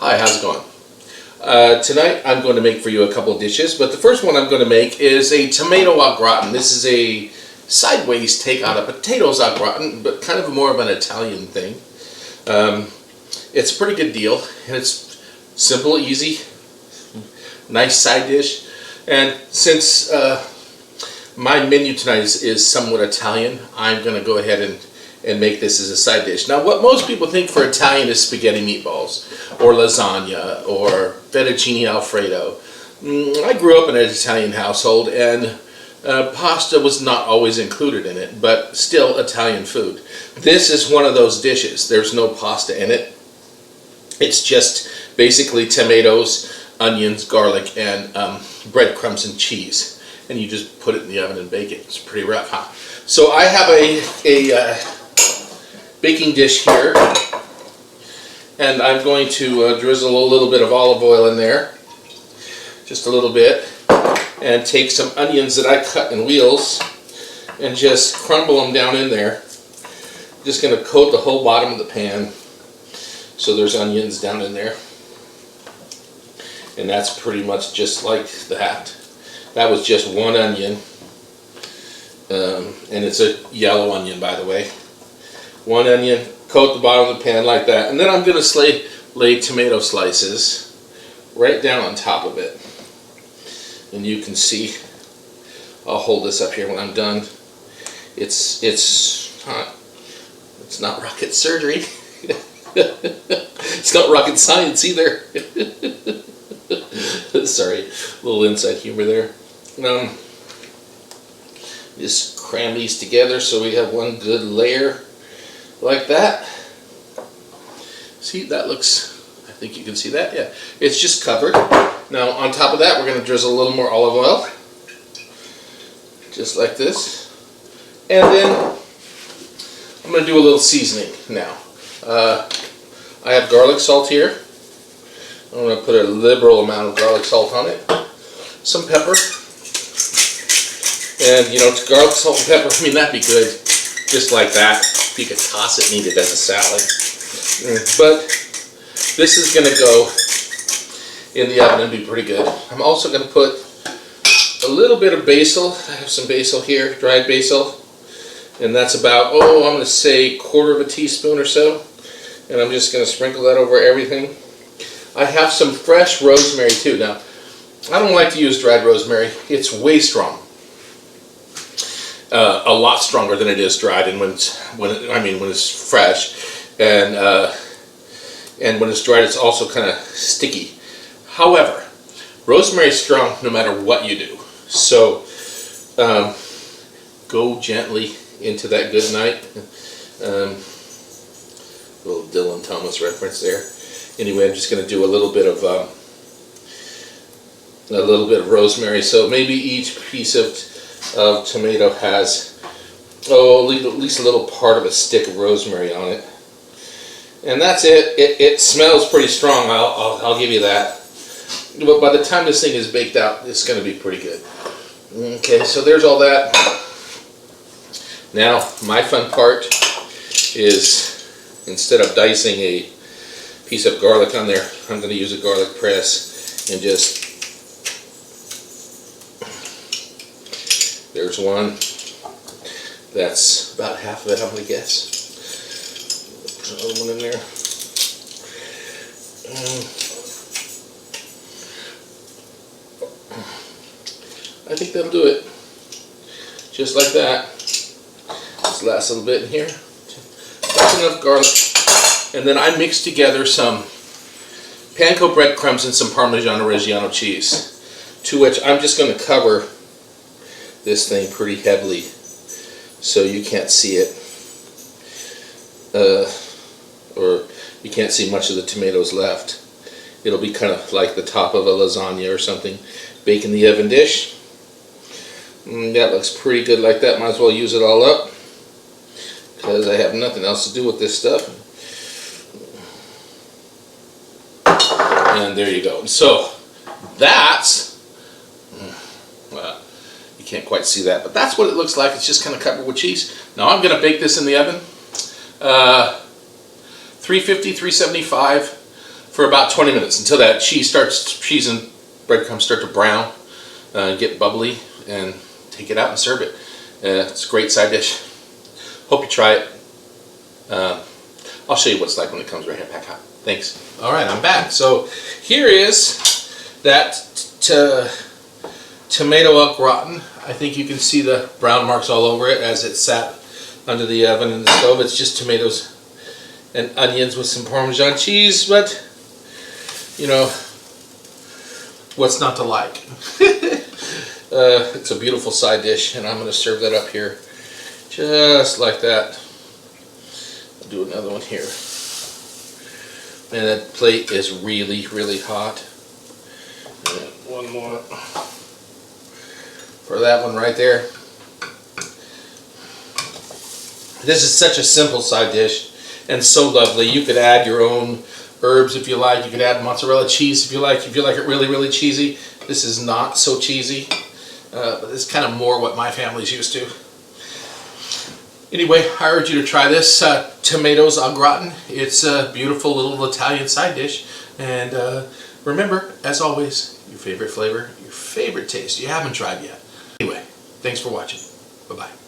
Hi, how's it going? Tonight I'm going to make for you a couple of dishes, but the first one I'm going to make is a tomato au gratin. This is a sideways take on a potatoes au gratin, but kind of more of an Italian thing. It's a pretty good deal, and it's simple, easy, nice side dish. And since my menu tonight is somewhat Italian, I'm going to go ahead and make this as a side dish. Now, what most people think for Italian is spaghetti meatballs, or lasagna, or fettuccine alfredo. I grew up in an Italian household, and pasta was not always included in it, but still Italian food. This is one of those dishes. There's no pasta in it. It's just basically tomatoes, onions, garlic, and breadcrumbs and cheese. And you just put it in the oven and bake it. It's pretty rough, huh? So I have a baking dish here, and I'm going to drizzle a little bit of olive oil in there, just a little bit, and take some onions that I cut in wheels and just crumble them down in there. Just going to coat the whole bottom of the pan so there's onions down in there, and that's pretty much just like that. That was just one onion, and it's a yellow onion, by the way. One onion, coat the bottom of the pan like that, and then I'm going to lay tomato slices right down on top of it. And you can see, I'll hold this up here when I'm done. It's not rocket surgery. It's not rocket science either. Sorry, a little inside humor there. Just cram these together so we have one good layer like that. See, that looks, I think you can see that, yeah. It's just covered. Now on top of that we're going to drizzle a little more olive oil, just like this. And then I'm going to do a little seasoning now. I have garlic salt here. I'm going to put a liberal amount of garlic salt on it. Some pepper. And you know, garlic, salt, and pepper, I mean, that'd be good just like that. You could toss it and eat it as a salad. But this is going to go in the oven and be pretty good. I'm also going to put a little bit of basil. I have some basil here, dried basil. And that's about, I'm going to say 1/4 teaspoon or so. And I'm just going to sprinkle that over everything. I have some fresh rosemary too. Now, I don't like to use dried rosemary. It's way strong. A lot stronger than it is dried, and when it's fresh, and when it's dried, it's also kind of sticky. However, rosemary is strong no matter what you do. So go gently into that good night. Little Dylan Thomas reference there. Anyway, I'm just going to do a little bit of rosemary. So maybe each piece of tomato has at least a little part of a stick of rosemary on it, and that's it. It smells pretty strong. I'll give you that. But by the time this thing is baked out, it's going to be pretty good. Okay, so there's all that. Now my fun part is, instead of dicing a piece of garlic on there, I'm going to use a garlic press and just, there's one. That's about half of it, I'm going to guess. Put another one in there. I think that'll do it. Just like that. This last little bit in here. That's enough garlic. And then I mixed together some panko breadcrumbs and some Parmigiano Reggiano cheese, to which I'm just going to cover this thing pretty heavily so you can't see it, or you can't see much of the tomatoes left. It'll be kind of like the top of a lasagna or something. Bake in the oven dish. That looks pretty good like that. Might as well use it all up, because I have nothing else to do with this stuff. And there you go. So that's, well, you can't quite see that, but that's what it looks like. It's just kind of covered with cheese. Now I'm going to bake this in the oven, 350, 375 for about 20 minutes until that cheese and breadcrumbs start to brown, get bubbly, and take it out and serve it. It's a great side dish. Hope you try it. I'll show you what it's like when it comes right here back out. Thanks. All right, I'm back. So here is that tomato au gratin. I think you can see the brown marks all over it as it sat under the oven and the stove. It's just tomatoes and onions with some Parmesan cheese, but you know, what's not to like? It's a beautiful side dish, and I'm going to serve that up here just like that. I'll do another one here. And that plate is really, really hot. And one more for that one right there. This is such a simple side dish and so lovely. You could add your own herbs if you like. You could add mozzarella cheese if you like. If you like it really, really cheesy. This is not so cheesy, but it's kind of more what my family's used to. Anyway, I urge you to try this tomatoes au gratin. It's a beautiful little Italian side dish. And remember, as always, your favorite flavor, your favorite taste you haven't tried yet. Anyway, thanks for watching. Bye-bye.